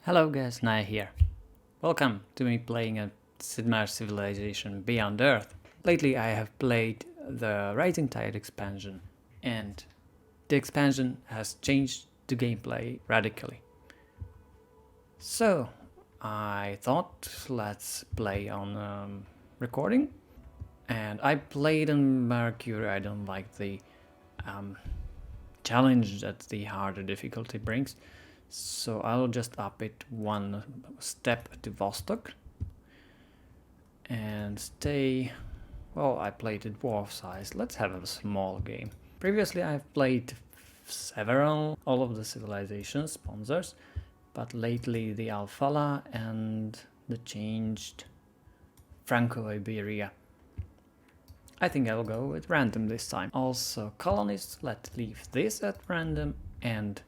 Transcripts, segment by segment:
Hello guys, Naya here. Welcome to me playing a Sid Meier's Civilization Beyond Earth. Lately I have played the Rising Tide expansion, and the expansion has changed the gameplay radically. So I thought let's play on recording, and I played on Mercury. I don't like the challenge that the harder difficulty brings. So I'll just up it one step to Vostok and stay. Well, I played it dwarf size. Let's have a small game. Previously I've played all of the civilization sponsors, but lately the Alfala and the changed Franco-Iberia. I think I'll go with random this time. Also colonists, let's leave this at random, and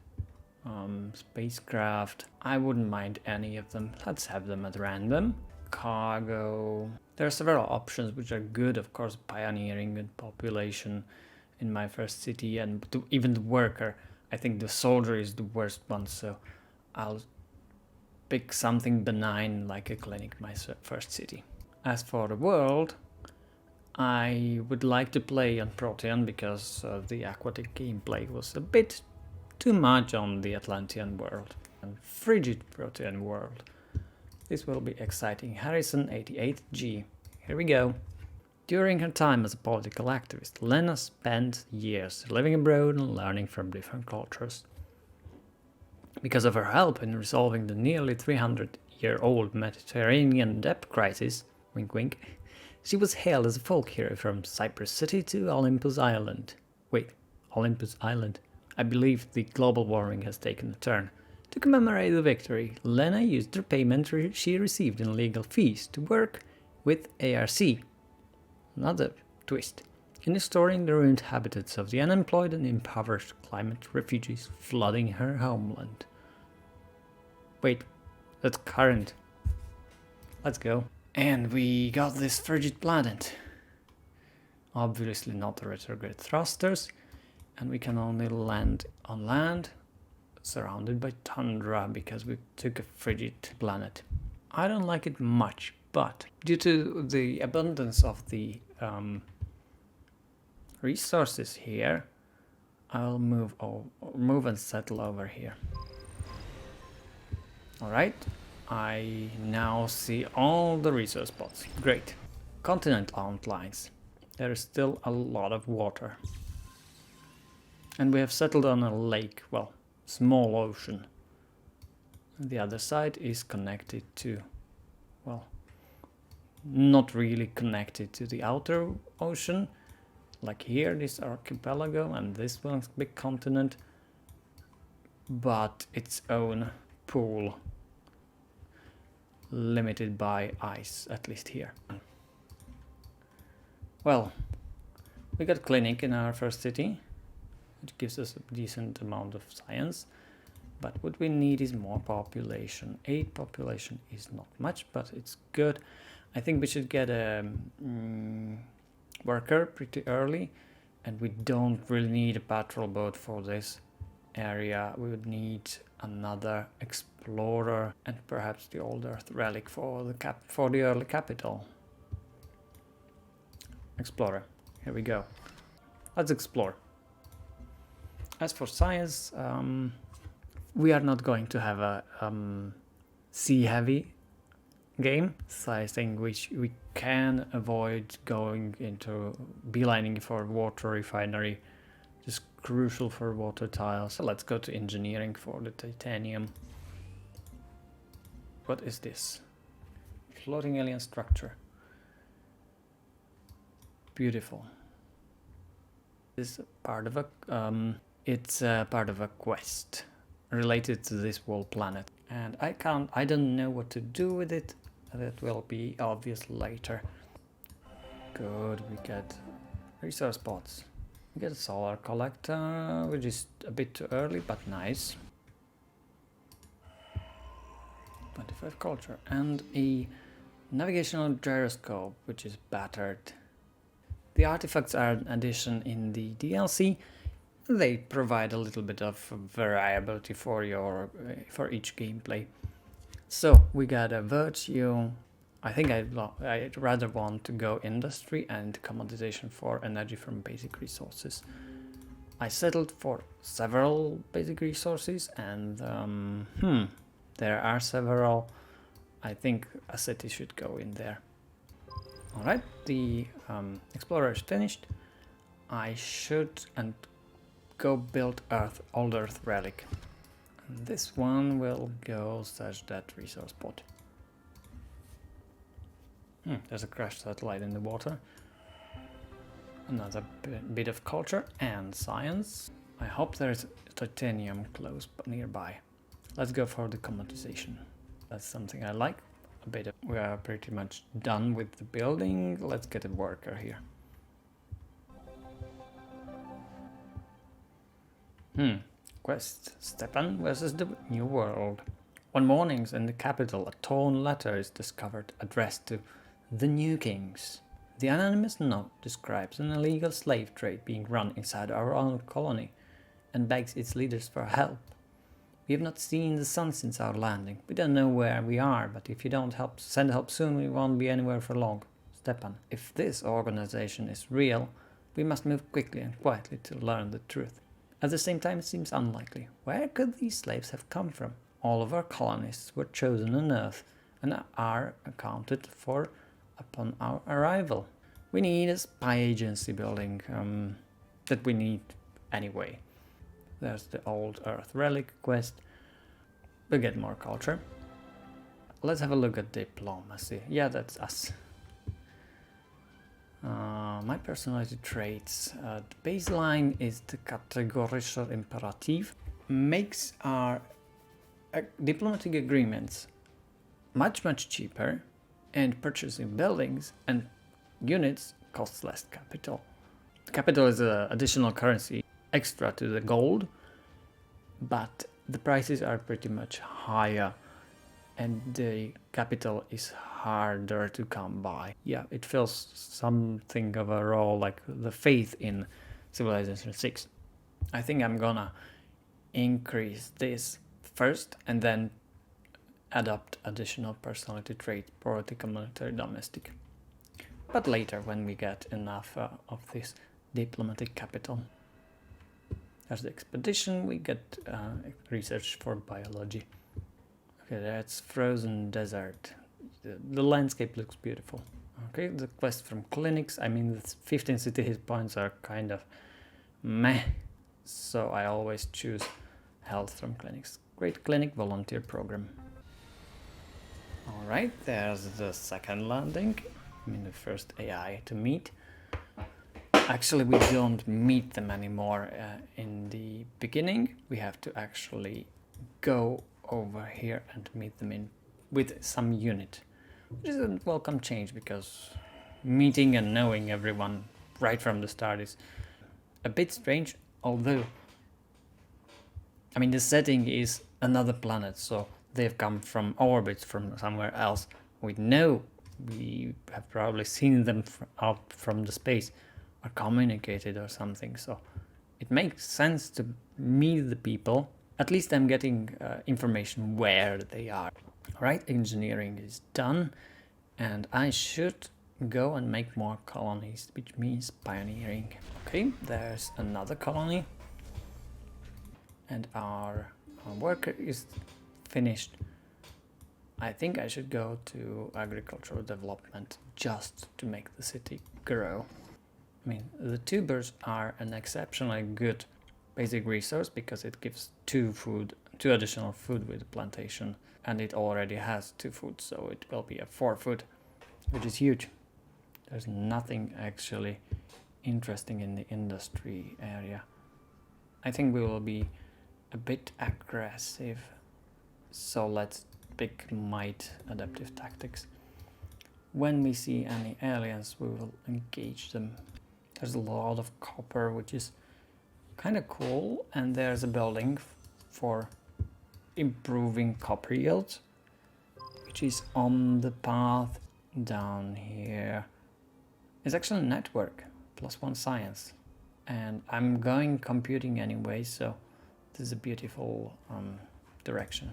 spacecraft, I wouldn't mind any of them. Let's have them at random. Cargo, there are several options which are good, of course, pioneering and population in my first city, and even the worker. I think the soldier is the worst one, so I'll pick something benign like a clinic, my first city. As for the world, I would like to play on Protean because the aquatic gameplay was a bit too much on the Atlantean world and frigid Protean world. This will be exciting. Harrison 88G. Here we go. During her time as a political activist, Lena spent years living abroad and learning from different cultures. Because of her help in resolving the nearly 300-year-old Mediterranean debt crisis, wink wink, she was hailed as a folk hero from Cyprus City to Olympus Island. Wait, Olympus Island? I believe the global warming has taken a turn. To commemorate the victory, Lena used the payment she received in legal fees to work with ARC. Another twist. In restoring the ruined habitats of the unemployed and impoverished climate refugees flooding her homeland. Wait, that's current. Let's go. And we got this frigid planet. Obviously not the retrograde thrusters. And we can only land on land, surrounded by tundra, because we took a frigid planet. I don't like it much, but due to the abundance of the resources here, I'll move and settle over here. Alright, I now see all the resource spots. Great. Continent outlines. There is still a lot of water. And we have settled on a lake, well, small ocean. The other side is connected to, well, not really connected to the outer ocean. Like here, this archipelago, and this one's big continent, but its own pool, limited by ice, at least here. Well, we got clinic in our first city. It gives us a decent amount of science, but what we need is more population. 8 population is not much, but it's good. I think we should get a worker pretty early, and we don't really need a patrol boat for this area. We would need another explorer and perhaps the old Earth relic for the early capital. Explorer, here we go. Let's explore. As for science, we are not going to have a sea-heavy game, so I think we can avoid going into beelining for water refinery, just crucial for water tiles. So let's go to engineering for the titanium. What is this? Floating alien structure. Beautiful. This is part of a it's part of a quest related to this whole planet, and I don't know what to do with it. That will be obvious later. Good, we get resource pots. We get a solar collector, which is a bit too early, but nice. 25 culture, and a navigational gyroscope, which is battered. The artifacts are an addition in the DLC. They provide a little bit of variability for each gameplay. So we got a virtue. I think I'd rather want to go industry and commoditization for energy from basic resources. I settled for several basic resources, and there are several. I think a city should go in there. Alright, the explorer is finished. I should go build old Earth relic. And this one will go search that resource pod. There's a crashed satellite in the water. Another bit of culture and science. I hope there's titanium close but nearby. Let's go for the commoditization. That's something I like. We are pretty much done with the building. Let's get a worker here. Quest. Stepan versus the New World. One morning in the capital, a torn letter is discovered addressed to the New Kings. The anonymous note describes an illegal slave trade being run inside our own colony and begs its leaders for help. We have not seen the sun since our landing. We don't know where we are, but if you don't send help soon, we won't be anywhere for long. Stepan. If this organization is real, we must move quickly and quietly to learn the truth. At the same time, it seems unlikely. Where could these slaves have come from? All of our colonists were chosen on Earth and are accounted for upon our arrival. We need a spy agency building that we need anyway. There's the old Earth relic quest. We'll get more culture. Let's have a look at diplomacy. Yeah, that's us. My personality traits. The baseline is the categorischer imperative. Makes our diplomatic agreements much cheaper, and purchasing buildings and units costs less capital. Capital is an additional currency extra to the gold, but the prices are pretty much higher and the capital is harder to come by. Yeah, it feels something of a role like the faith in Civilization 6. I think I'm gonna increase this first and then adopt additional personality trait, political, military, domestic. But later when we get enough of this diplomatic capital. As the expedition, we get research for biology. Okay, that's frozen desert. The landscape looks beautiful. Okay, the quest from clinics. I mean, the 15 city hit points are kind of meh, so I always choose health from clinics. Great clinic volunteer program. All right, there's the second landing. I mean, the first AI to meet. Actually, we don't meet them anymore in the beginning. We have to actually go over here and meet them with some unit, which is a welcome change because meeting and knowing everyone right from the start is a bit strange, although I mean the setting is another planet, so they've come from orbits from somewhere else. We know we have probably seen them out from the space or communicated or something, so it makes sense to meet the people. At least I'm getting information where they are. Alright, engineering is done and I should go and make more colonies, which means pioneering. Okay, there's another colony and our worker is finished. I think I should go to agricultural development just to make the city grow. I mean, the tubers are an exceptionally good basic resource because it gives two additional food with the plantation, and it already has 2 food, so it will be a 4 food, which is huge. There's nothing actually interesting in the industry area. I think we will be a bit aggressive, so let's pick might adaptive tactics. When we see any aliens, we will engage them. There's a lot of copper, which is kind of cool, and there's a building for improving copper yields, which is on the path down here. It's actually a network, +1 science, and I'm going computing anyway, so this is a beautiful direction.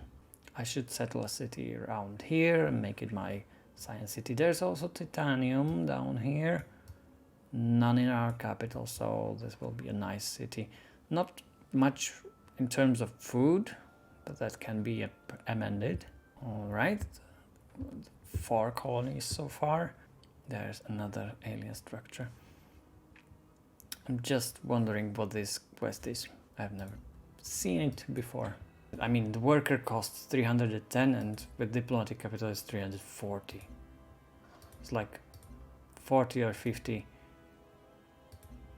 I should settle a city around here and make it my science city. There's also titanium down here. None in our capital, so this will be a nice city. Not much in terms of food, but that can be amended. All right, 4 colonies so far. There's another alien structure. I'm just wondering what this quest is. I've never seen it before. I mean, the worker costs 310 and with diplomatic capital is 340. It's like 40 or 50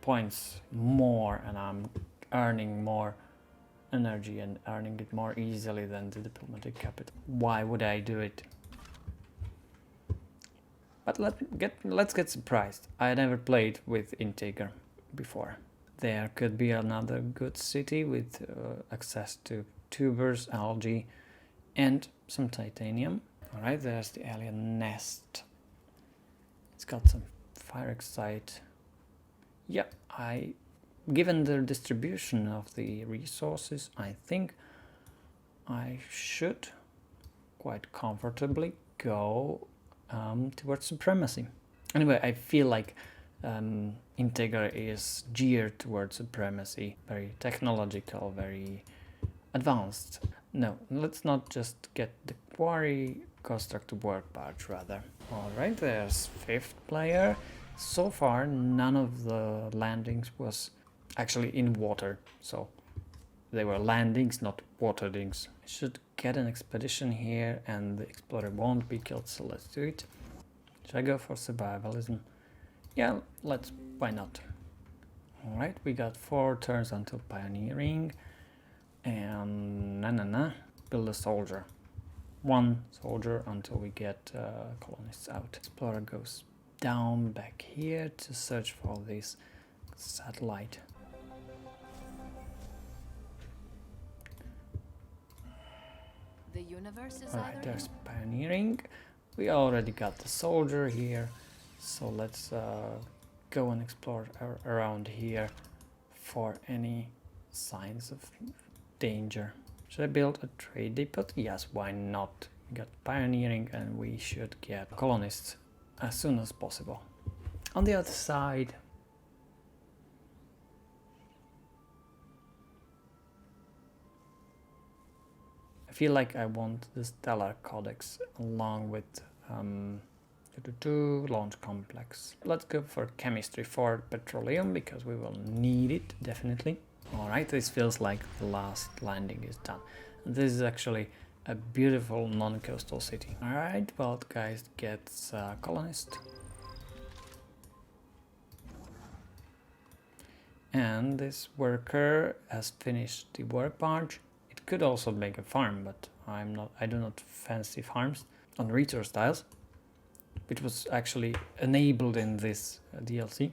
points more, and I'm earning more energy and earning it more easily than the diplomatic capital. Why would I do it? But let's get surprised. I never played with Integr before. There could be another good city with access to tubers, algae, and some titanium. Alright, there's the alien nest. It's got some fire excite. Yeah, given the distribution of the resources, I think I should quite comfortably go towards supremacy. Anyway, I feel like Integr is geared towards supremacy, very technological, very advanced. No, let's not just get the quarry, construct a work barge rather. Alright, there's 5th player. So far, none of the landings was actually in water, so they were landings, not waterlings. I should get an expedition here and the explorer won't be killed, so let's do it. Should I go for survivalism? Yeah, why not? Alright, we got 4 turns until pioneering, and build a soldier. 1 soldier until we get colonists out. Explorer goes down back here to search for this satellite. The universe is Alright, there's pioneering. We already got the soldier here, so let's go and explore around here for any signs of danger. Should I build a trade depot? Yes, why not? We got pioneering and we should get colonists as soon as possible. On the other side, I feel like I want the Stellar Codex along with launch complex. Let's go for chemistry for petroleum because we will need it definitely. Alright, this feels like the last landing is done. This is actually a beautiful non-coastal city. Alright, well guys, gets a colonist. And this worker has finished the work barge. It could also make a farm, but I do not fancy farms on resource tiles, which was actually enabled in this DLC.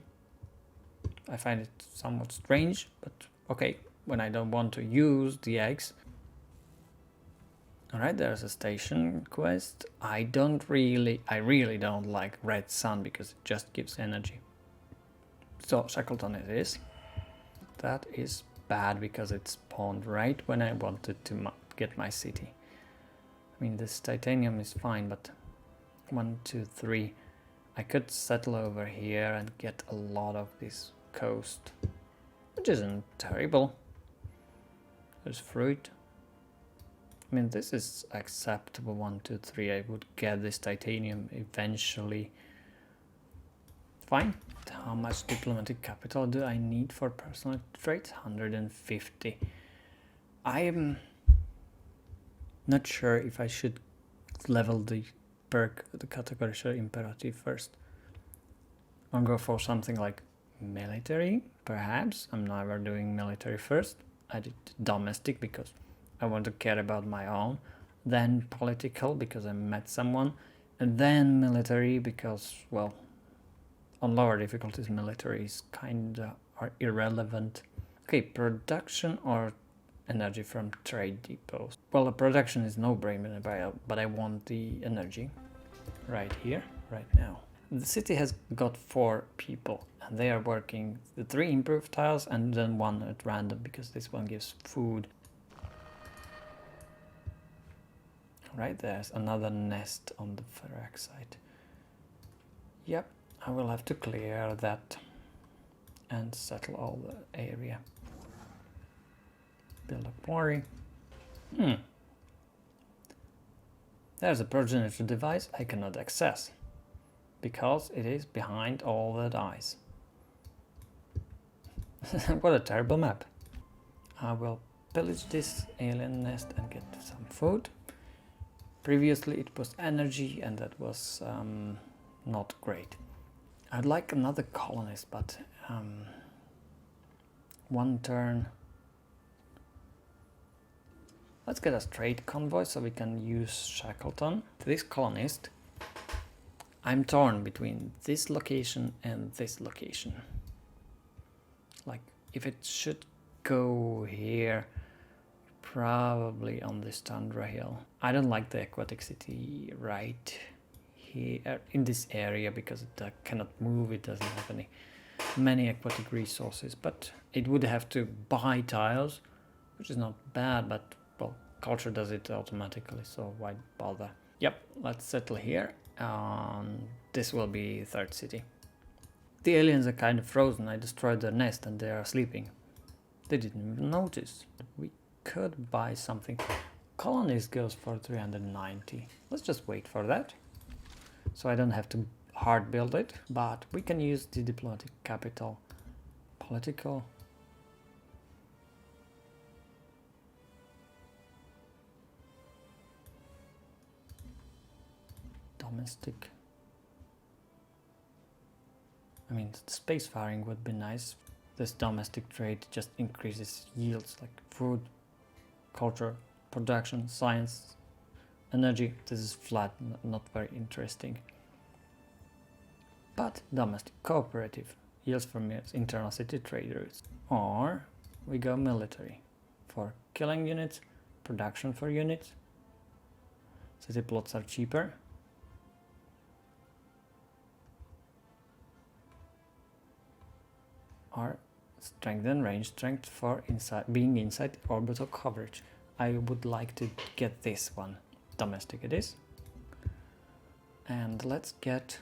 I find it somewhat strange, but okay, when I don't want to use the eggs. Alright, there's a station quest. I really don't like red sun because it just gives energy. So Shackleton it is. That is bad because it spawned right when I wanted to get my city. I mean, this titanium is fine, but 1, 2, 3. I could settle over here and get a lot of this coast, which isn't terrible. There's fruit. I mean, this is acceptable. 1, 2, 3. I would get this titanium eventually. Fine. How much diplomatic capital do I need for personal traits? 150. I am not sure if I should level the perk, the category share imperative first. I'll go for something like military, perhaps. I'm never doing military first. I did domestic because I want to care about my own. Then political because I met someone. And then military because, well, on lower difficulties, military is kinda irrelevant. Okay, production or energy from trade depots. Well, the production is no-brainer, but I want the energy right here, right now. The city has got 4 people, and they are working the 3 improved tiles and then 1 at random because this one gives food. Right, there's another nest on the Ferak side. Yep, I will have to clear that and settle all the area. Build a quarry. There's a progenitor device I cannot access because it is behind all that ice. What a terrible map. I will pillage this alien nest and get some food. Previously it was energy and that was not great. I'd like another colonist, but one turn. Let's get a trade convoy so we can use Shackleton. This colonist, I'm torn between this location and this location. Like, if it should go here, probably on this tundra hill. I don't like the aquatic city right here in this area because it cannot move, it doesn't have many aquatic resources, but it would have to buy tiles, which is not bad, but well, culture does it automatically, so why bother? Yep, let's settle here. This will be third city. The aliens are kind of frozen. I destroyed their nest and they are sleeping. They didn't even notice. We could buy something. Colonist goes for 390. Let's just wait for that. So I don't have to hard build it. But we can use the diplomatic capital. Political. Domestic. I mean, spacefaring would be nice. This domestic trade just increases yields like food, culture, production, science, energy. This is flat, not very interesting. But domestic cooperative yields from internal city trade routes. Or we go military for killing units, production for units. City plots are cheaper. Or strength and range strength for being inside orbital coverage. I would like to get this one. Domestic it is. And let's get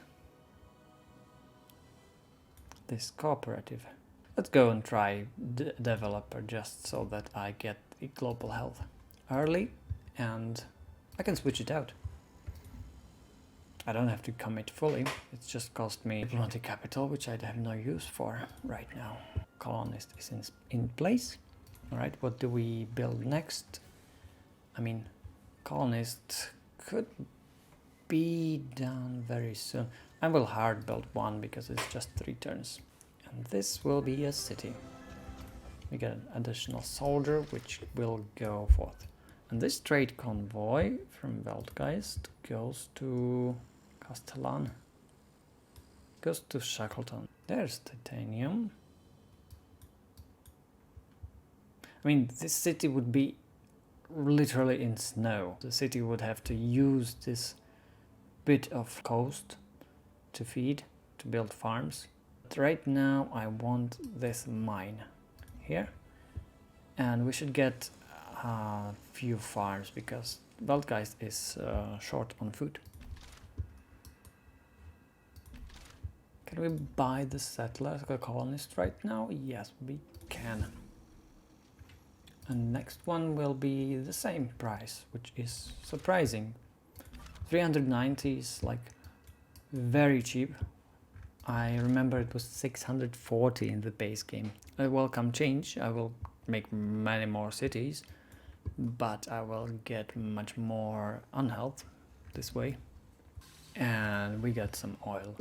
this cooperative. Let's go and try developer just so that I get the global health early and I can switch it out. I don't have to commit fully, it's just cost me diplomatic capital, which I have no use for right now. Colonist is in place. Alright, what do we build next? I mean, colonist could be done very soon. I will hard build one because it's just 3 turns. And this will be a city. We get an additional soldier, which will go forth. And this trade convoy from Weltgeist goes to Castellan. Goes to Shackleton. There's titanium. I mean, this city would be literally in snow. The city would have to use this bit of coast to feed, to build farms. But right now I want this mine here. And we should get a few farms because Weltgeist is short on food. Can we buy the settlers, the colonist right now? Yes, we can. And next one will be the same price, which is surprising. 390 is like very cheap. I remember it was 640 in the base game. A welcome change. I will make many more cities, but I will get much more unhealth this way. And we got some oil,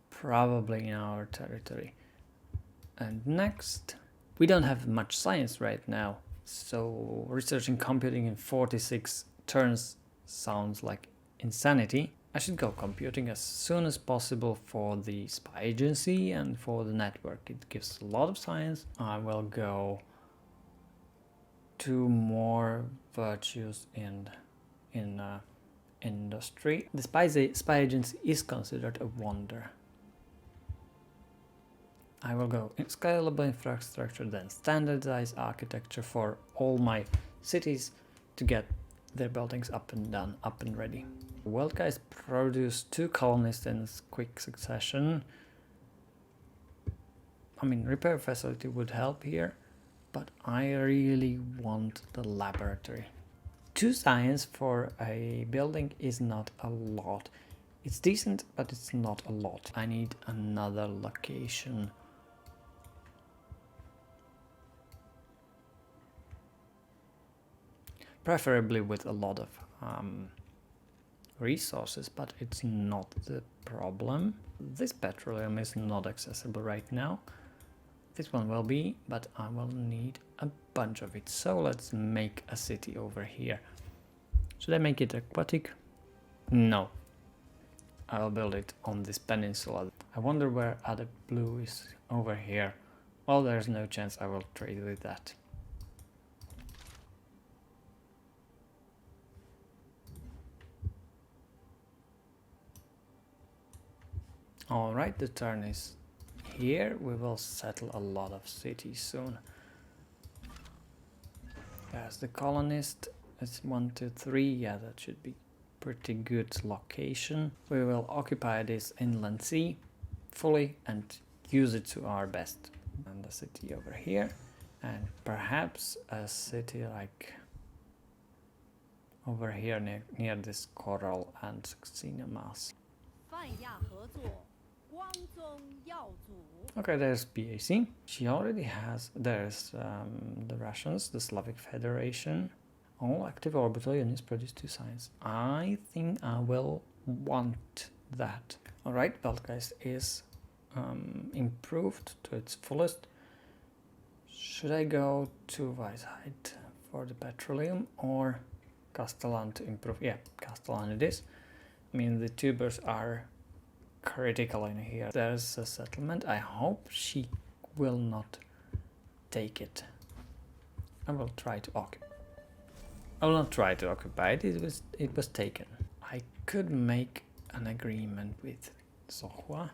probably in our territory. And next, we don't have much science right now. So researching computing in 46 turns sounds like insanity. I should go computing as soon as possible for the spy agency and for the network. It gives a lot of science. I will go to more virtues in industry. The spy agency is considered a wonder. I will go in scalable infrastructure, then standardized architecture for all my cities to get their buildings up and done, up and ready. World guys produce 2 colonists in quick succession. I mean, repair facility would help here, but I really want the laboratory. 2 science for a building is not a lot. It's decent, but it's not a lot. I need another location. Preferably with a lot of resources, but it's not the problem. This petroleum is not accessible right now. This one will be, but I will need a bunch of it. So let's make a city over here. Should I make it aquatic? No. I will build it on this peninsula. I wonder where other blue is. Over here. Well, there's no chance I will trade with that. Alright, the turn is here. We will settle a lot of cities soon. There's the colonist. It's 1, 2, 3. Yeah, that should be pretty good location. We will occupy this inland sea fully and use it to our best. And the city over here. And perhaps a city like over here near this coral and cinemas. Okay, there's BAC. She already has, there's the Russians, the Slavic Federation. All active orbital units produce 2 science. I think I will want that. Alright, Beltgeist is improved to its fullest. Should I go to Weisheit for the petroleum or Castellan to improve? Yeah, Castellan it is. I mean, the tubers are critical in here. There's a settlement. I hope she will not take it. I will try to occupy. I will not try to occupy it. It was taken. I could make an agreement with Sohua,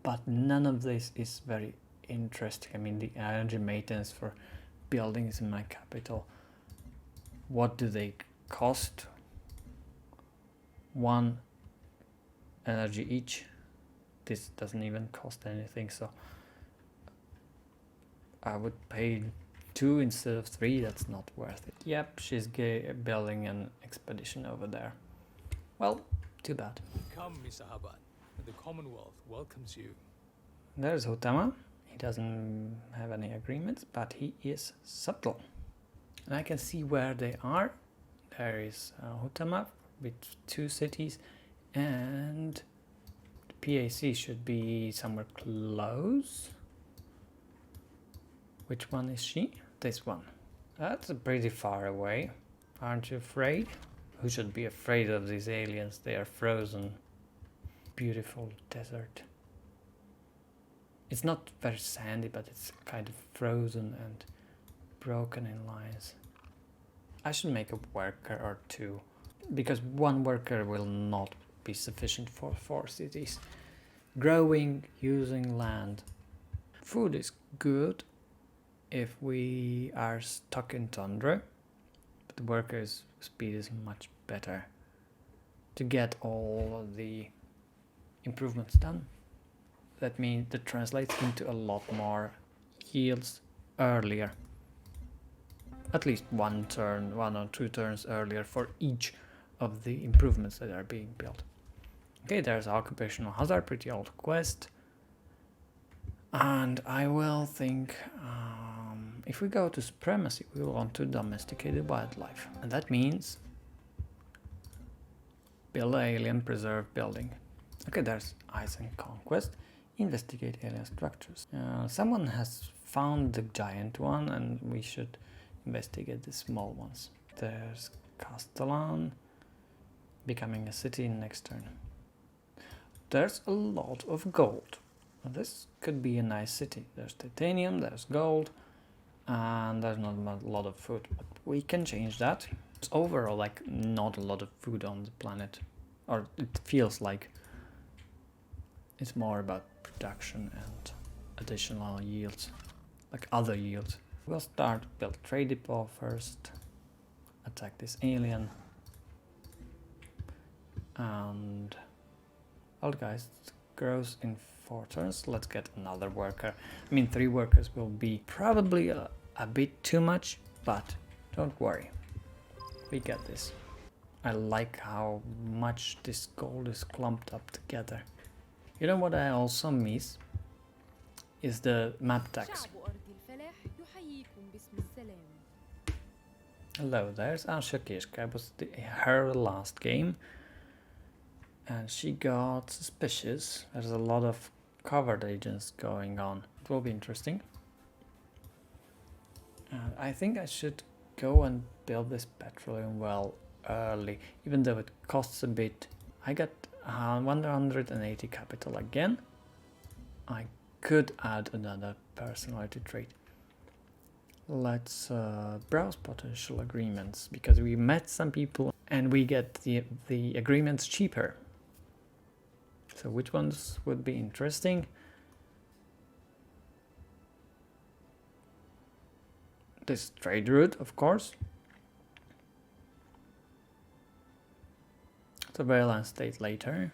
but none of this is very interesting. I mean, the energy maintenance for buildings in my capital. What do they cost? 1 energy each. This doesn't even cost anything, so I would pay 2 instead of 3. That's not worth it. Yep, she's building an expedition over there. Well, too bad. Come, Mr. Haban. The Commonwealth welcomes you. There's Hutama. He doesn't have any agreements, but he is subtle. And I can see where they are. There is Hutama with 2 cities, and the PAC should be somewhere close. Which one is she? This one. That's pretty far away. Aren't you afraid? Who should be afraid of these aliens? They are frozen. Beautiful desert. It's not very sandy, but it's kind of frozen and broken in lines. I should make a worker or 2, because 1 worker will not be sufficient for 4 cities. Growing using land. Food is good if we are stuck in tundra, but the workers' speed is much better to get all of the improvements done. That means that translates into a lot more yields earlier. At least 1 turn, 1 or 2 turns earlier for each of the improvements that are being built. Okay, there's occupational hazard, pretty old quest. And I will think, if we go to supremacy, we will want to domesticate the wildlife. And that means build an alien preserve building. Okay, there's ice and conquest. Investigate alien structures. Someone has found the giant one, and we should investigate the small ones. There's Castellan, becoming a city in next turn. There's a lot of gold. This could be a nice city. There's titanium, there's gold, and there's not a lot of food. But we can change that. It's overall like not a lot of food on the planet, or it feels like it's more about production and additional yields, like other yields. We'll start build trade depot first. Attack this alien. And Altgeist grows in 4 turns. Let's get another worker. I mean, 3 workers will be probably a bit too much, but don't worry. We get this. I like how much this gold is clumped up together. You know what I also miss? Is the map tax. Hello, there's Asha Kishka. It was her last game. And she got suspicious. There's a lot of covered agents going on. It will be interesting. And I think I should go and build this petroleum well early, even though it costs a bit. I got 180 capital again. I could add another personality trait. Let's browse potential agreements, because we met some people and we get the agreements cheaper. So which ones would be interesting? This trade route, of course. Surveillance state later.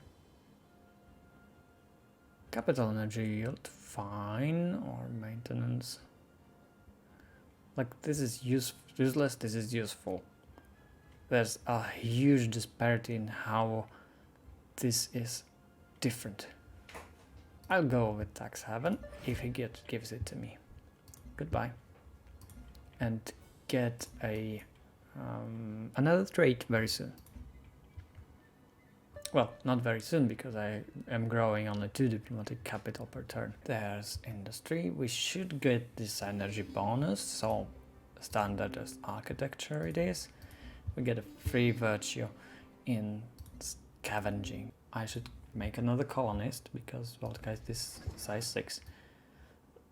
Capital energy yield, fine, or maintenance. Like, this is useless, this is useful. There's a huge disparity in how this is different. I'll go with tax haven if he gives it to me. Goodbye. And get a another trait very soon. Well, not very soon, because I am growing only 2 diplomatic capital per turn. There's industry. We should get this energy bonus, so standard as architecture it is. We get a free virtue in scavenging. I should make another colonist, because, well, guys, this size 6.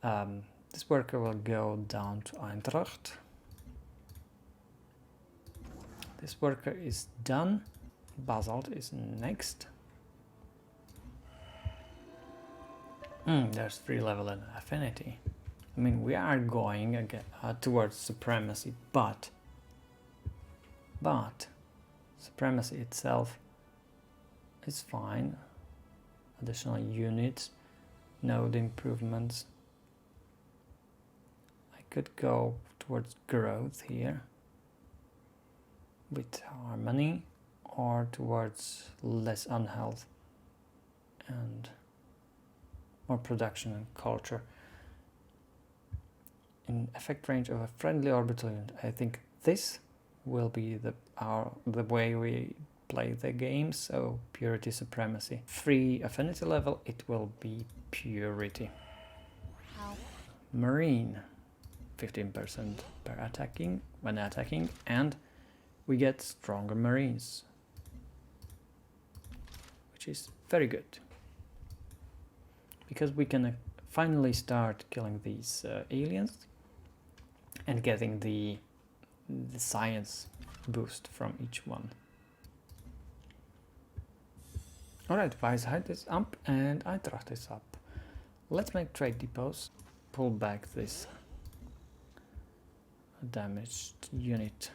This worker will go down to Eintracht. This worker is done. Basalt is next. There's 3 level in affinity. I mean, we are going again towards supremacy, but supremacy itself is fine. Additional units, node improvements. I could go towards growth here with harmony, or towards less unhealth and more production and culture. In effect range of a friendly orbital unit, I think this will be the way we play the game. So purity supremacy. Free affinity level, it will be purity. Marine, 15% when attacking, and we get stronger marines, which is very good, because we can finally start killing these aliens and getting the science boost from each one. Alright, Weisheit is up and Eintracht is up. Let's make trade depots. Pull back this damaged unit.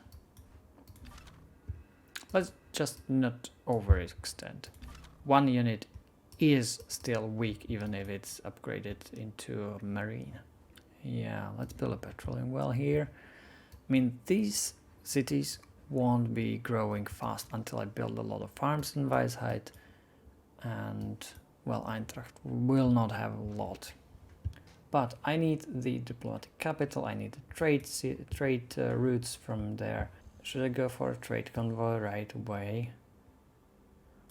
Let's just not overextend. 1 unit is still weak, even if it's upgraded into a marine. Yeah, let's build a petroleum well here. I mean, these cities won't be growing fast until I build a lot of farms in Weisheit. And, well, Eintracht will not have a lot. But I need the diplomatic capital, I need the trade routes from there. Should I go for a trade convoy right away?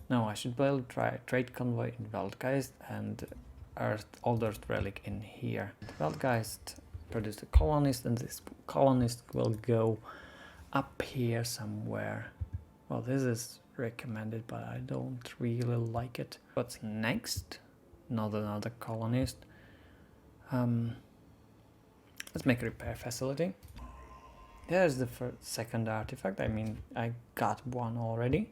No, I should build trade convoy in Weltgeist and Old Earth Relic in here. Weltgeist produced a colonist, and this colonist will go up here somewhere. Well, this is recommended, but I don't really like it. What's next? Not another colonist. Let's make a repair facility. There's the second artifact. I mean, I got one already.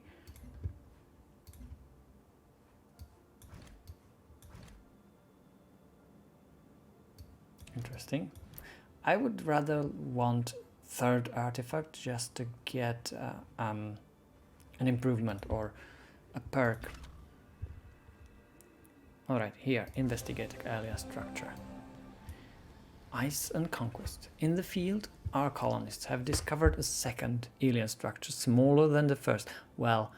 Interesting. I would rather want third artifact just to get an improvement or a perk. Alright, here, investigate alien structure. Ice and conquest. In the field, our colonists have discovered a second alien structure smaller than the first. Well,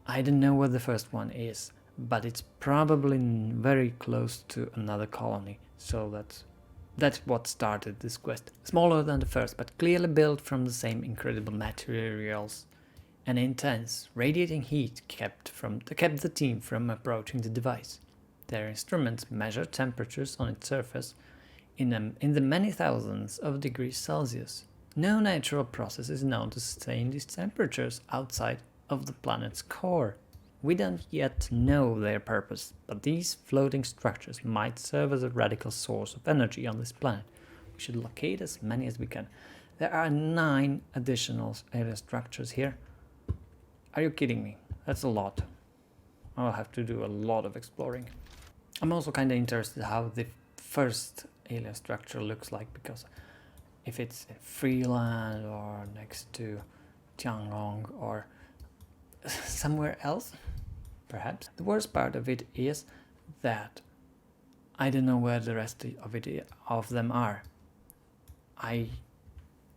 I don't know what the first one is, but it's probably very close to another colony, so that's what started this quest. Smaller than the first, but clearly built from the same incredible materials. An intense, radiating heat kept the team from approaching the device. Their instruments measure temperatures on its surface in the many thousands of degrees Celsius. No natural process is known to sustain these temperatures outside of the planet's core. We don't yet know their purpose, but these floating structures might serve as a radical source of energy on this planet. We should locate as many as we can. There are 9 additional alien structures here. Are you kidding me? That's a lot. I'll have to do a lot of exploring. I'm also kind of interested how the first alien structure looks like, because if it's in Freeland or next to Tianglong or somewhere else, perhaps. The worst part of it is that I don't know where the rest of them are. I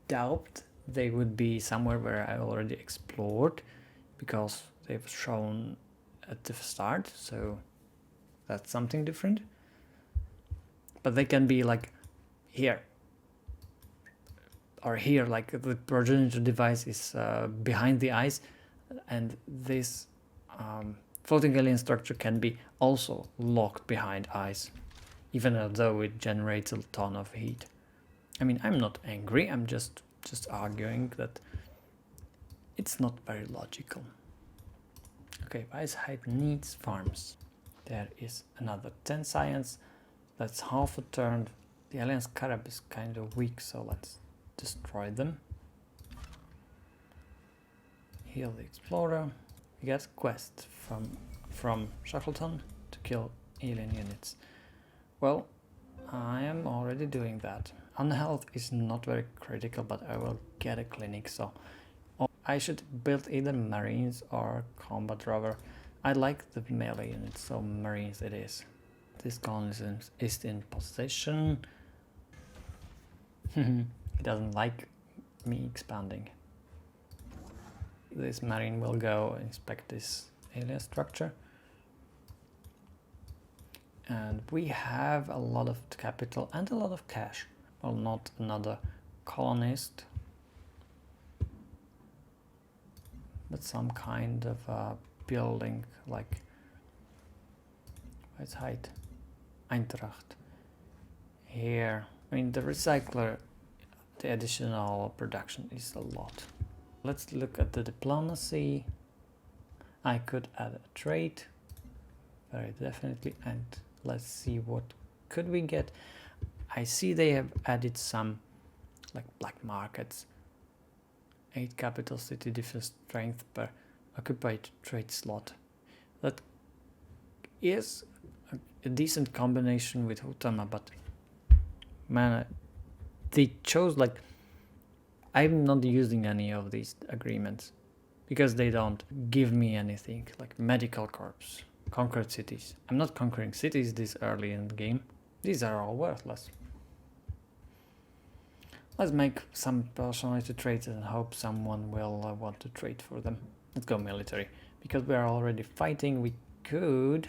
doubt they would be somewhere where I already explored, because they've shown at the start, so that's something different. But they can be like here or here, like the progenitor device is behind the ice, and this floating alien structure can be also locked behind ice, even though it generates a ton of heat. I mean, I'm not angry, I'm just arguing that it's not very logical. Okay, ice height needs farms. There is another 10 science. That's half a turn. The alien scarab is kind of weak, so let's destroy them. Heal the explorer. We get quest from Shackleton to kill alien units. Well, I am already doing that. Unhealth is not very critical, but I will get a clinic, so I should build either Marines or Combat Rover. I like the melee units, so Marines it is. This colony is in possession. He doesn't like me expanding. This Marine will go inspect this alien structure. And we have a lot of capital and a lot of cash. Well, not another colonist, but some kind of building, like what's height? Eintracht. Here, I mean, the recycler, the additional production is a lot. Let's look at the diplomacy. I could add a trade, very definitely, and let's see what could we get. I see they have added some like black markets. 8 capital city defense strength per occupied trade slot. That is a decent combination with Hutama, but man, they chose like, I'm not using any of these agreements because they don't give me anything, like medical corps, conquered cities. I'm not conquering cities this early in the game. These are all worthless. Let's make some personalized trades and hope someone will want to trade for them. Let's go military. Because we are already fighting, we could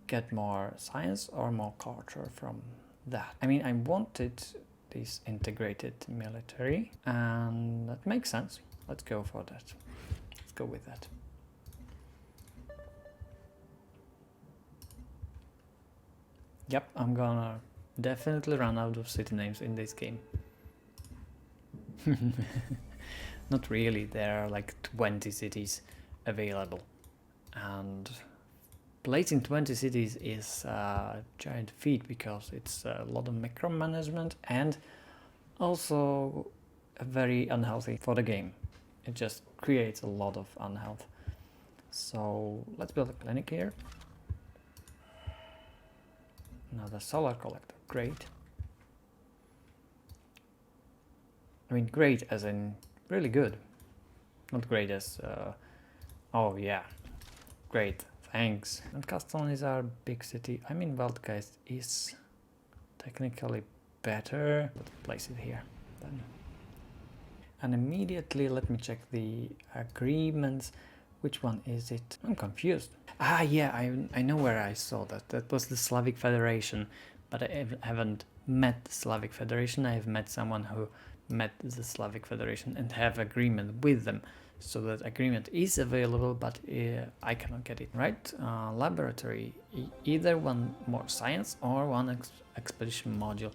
get more science or more culture from that. I mean, I wanted this integrated military, and that makes sense. Let's go for that. Let's go with that. Yep, I'm gonna definitely run out of city names in this game. Not really, there are like 20 cities available, and placing 20 cities is a giant feat because it's a lot of micromanagement and also very unhealthy for the game. It just creates a lot of unhealth. So let's build a clinic here. Another solar collector, great. I mean, great as in really good. Not great as, oh yeah, great, thanks. And Castellan is our big city. I mean, Waldgeist is technically better. Let's place it here then. And immediately let me check the agreements. Which one is it? I'm confused. Ah, yeah, I know where I saw that. That was the Slavic Federation, but I haven't met the Slavic Federation. I have met someone who met the Slavic Federation and have agreement with them. So that agreement is available, but I cannot get it. Right? Laboratory. Either one more science or one expedition module.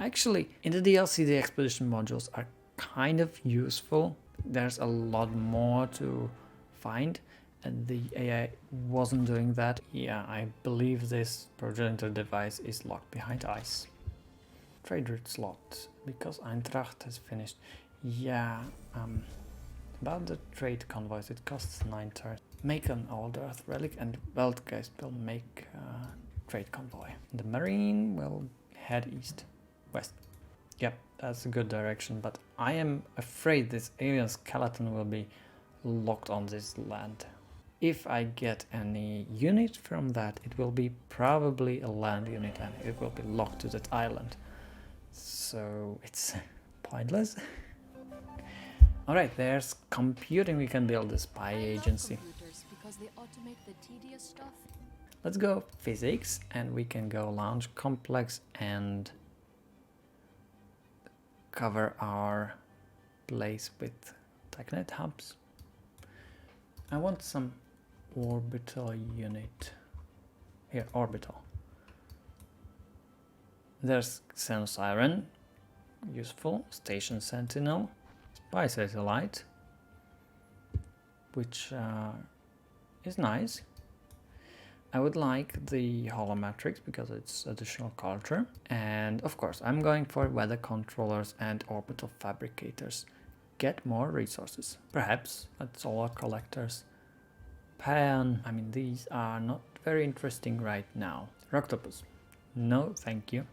Actually, in the DLC, the expedition modules are kind of useful. There's a lot more to find, and the AI wasn't doing that. Yeah, I believe this progenitor device is locked behind ice. Trade route slot, because Eintracht has finished. Yeah, about the trade convoys, it costs 9 turns. Make an old earth relic, and Weltgeist will make a trade convoy. The marine will head east, west. Yep, that's a good direction, but I am afraid this alien skeleton will be locked on this land. If I get any unit from that, it will be probably a land unit and it will be locked to that island. So it's pointless. Alright, there's computing. We can build a spy agency. Because they automate the tedious stuff. Let's go physics, and we can go launch complex and cover our place with TechNet hubs. I want some orbital unit. Here, orbital. There's Xen Siren, useful. Station Sentinel, spy satellite, which is nice. I would like the holometrics because it's additional culture. And of course, I'm going for weather controllers and orbital fabricators. Get more resources. Perhaps at solar collectors. Pan. I mean, these are not very interesting right now. Rocktopus. No, thank you.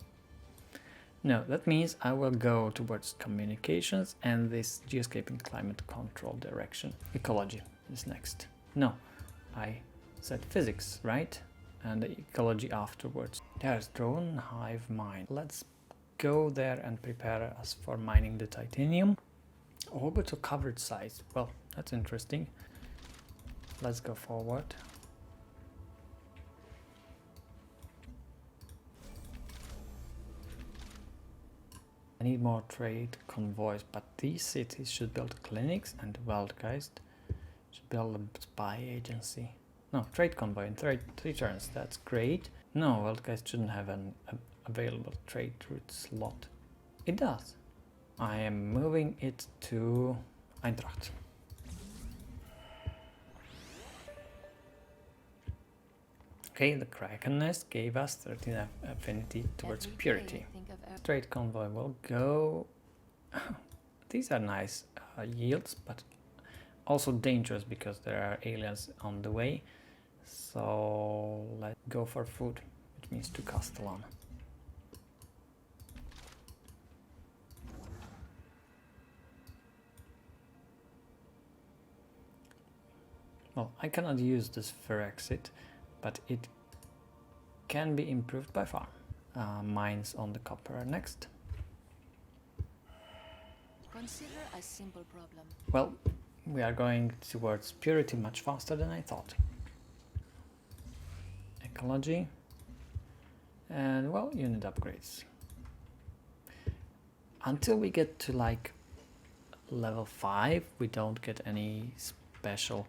No, that means I will go towards communications and this geoscaping climate control direction. Ecology is next. No, I said physics, right? And the ecology afterwards. There's drone hive mine. Let's go there and prepare us for mining the titanium. Orbital coverage size. Well, that's interesting. Let's go forward. I need more trade convoys, but these cities should build clinics, and Waldgeist should build a spy agency. No, trade convoy in 3 turns. That's great. No, Waldgeist shouldn't have an available trade route slot. It does. I am moving it to Eintracht. Okay, the Kraken nest gave us 13 affinity towards purity. Trade convoy will go. These are nice yields, but also dangerous because there are aliens on the way. So let's go for food, which means to Castellan. Well, I cannot use this for exit, but it can be improved by far. Mines on the copper are next. Consider a simple problem. Well, we are going towards purity much faster than I thought. Ecology. And, well, unit upgrades. Until we get to like level 5, we don't get any special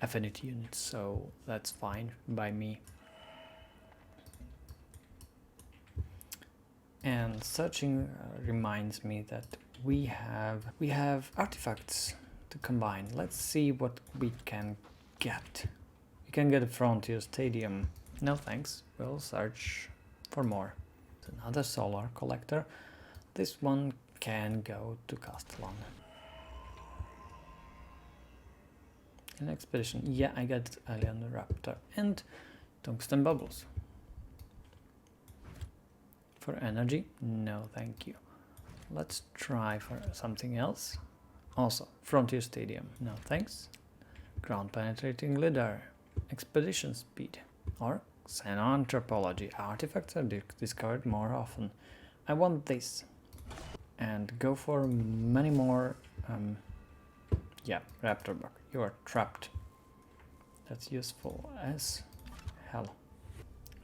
affinity units, so that's fine by me. And searching reminds me that we have artifacts to combine. Let's see what we can get. We can get a Frontier Stadium. No thanks, we'll search for more. Another solar collector. This one can go to Castellan. An expedition. Yeah, I got Alien Raptor and tungsten bubbles. For energy, no thank you. let's try for something else. Also, Frontier Stadium. No thanks. Ground penetrating lidar. Expedition speed. Or xenoanthropology. Artifacts are discovered more often. I want this. And go for many more. Yeah, raptor bug. You are trapped. That's useful as hell.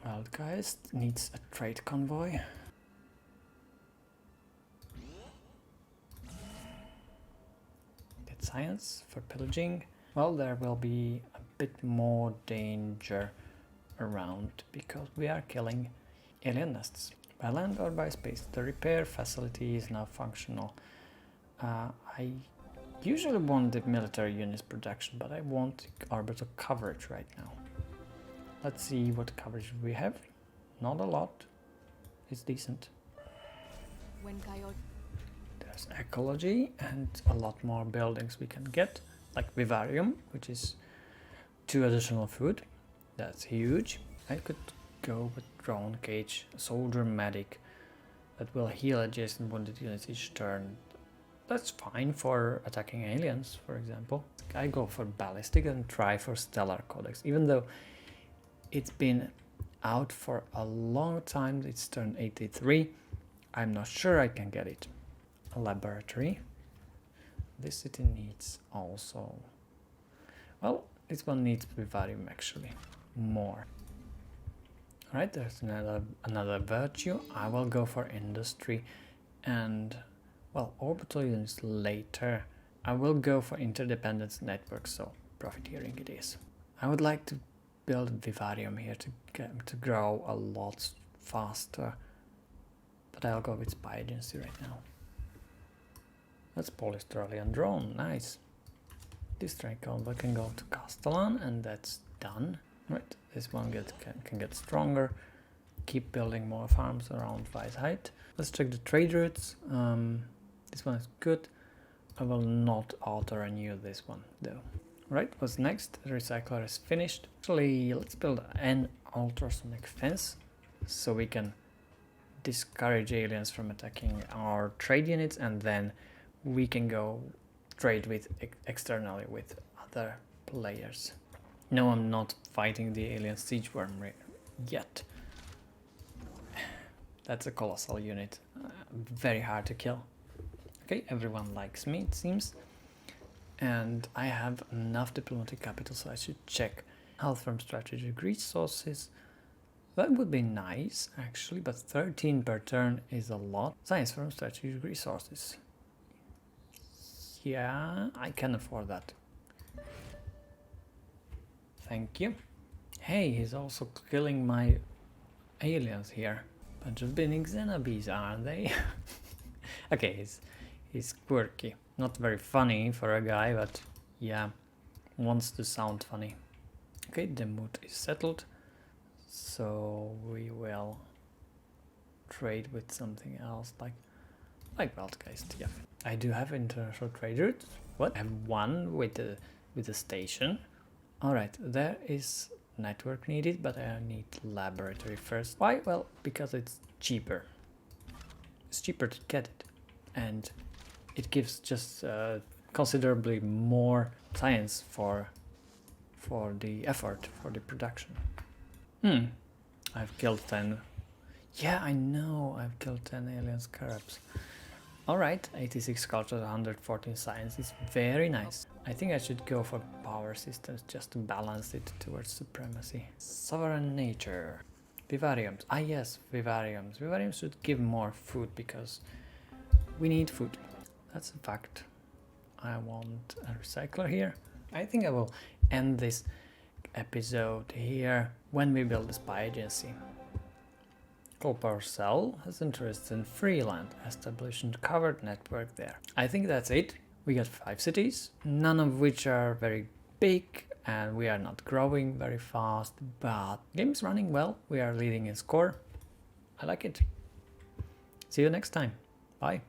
Wildgeist needs a trade convoy. Get science for pillaging. Well, there will be a bit more danger around because we are killing alien nests. By land or by space. The repair facility is now functional. I usually want the military units production, but I want orbital coverage right now. Let's see what coverage we have. Not a lot. It's decent. When coyote There's ecology and a lot more buildings we can get, like vivarium, which is 2 additional food. That's huge. I could go with drone cage, soldier medic that will heal adjacent wounded units each turn. That's fine for attacking aliens, for example. I go for ballistic and try for stellar codex, even though it's been out for a long time. It's turn 83. I'm not sure I can get it. A laboratory. This city needs also. Well, this one needs vivarium actually. More. Alright, there's another virtue. I will go for industry and, well, orbital units later. I will go for interdependence network, so profiteering it is. I would like to build vivarium here to grow a lot faster, but I'll go with spy agency right now. That's Polystralian drone, nice. This train convoy can go to Castellan and that's done. Right, this one can get stronger. Keep building more farms around Weisheit. Let's check the trade routes. This one is good. I will not auto-renew this one though. Right, what's next? The recycler is finished. Actually, let's build an ultrasonic fence so we can discourage aliens from attacking our trade units, and then we can go trade with externally with other players. No, I'm not fighting the alien siege worm yet. That's a colossal unit. Very hard to kill. Okay, everyone likes me, it seems. And I have enough diplomatic capital, so I should check health from strategic resources. That would be nice, actually, but 13 per turn is a lot. Science from strategic resources. Yeah, I can afford that. Thank you. Hey, he's also killing my aliens here. Bunch of binning xenobees, aren't they? Okay, he's quirky. Not very funny for a guy, but yeah, wants to sound funny. Okay, the mood is settled. So we will trade with something else, like Wildgeist, yeah. I do have international trade routes. What? I have one with the station. Alright, there is network needed, but I need laboratory first. Why? Well, because it's cheaper. It's cheaper to get it. And it gives just considerably more science for the effort, for the production. I've killed 10. Yeah, I know, I've killed 10 alien scarabs. Alright, 86 culture, 114 science is very nice. I think I should go for power systems just to balance it towards supremacy. Sovereign nature. Vivariums. Ah yes, vivariums. Vivariums should give more food because we need food. That's a fact. I want a recycler here. I think I will end this episode here when we build the spy agency. Copper Cell has interest in Freeland, establishing covered network there. I think that's it. We got 5 cities, none of which are very big, and we are not growing very fast, but game's running well. We are leading in score. I like it. See you next time. Bye.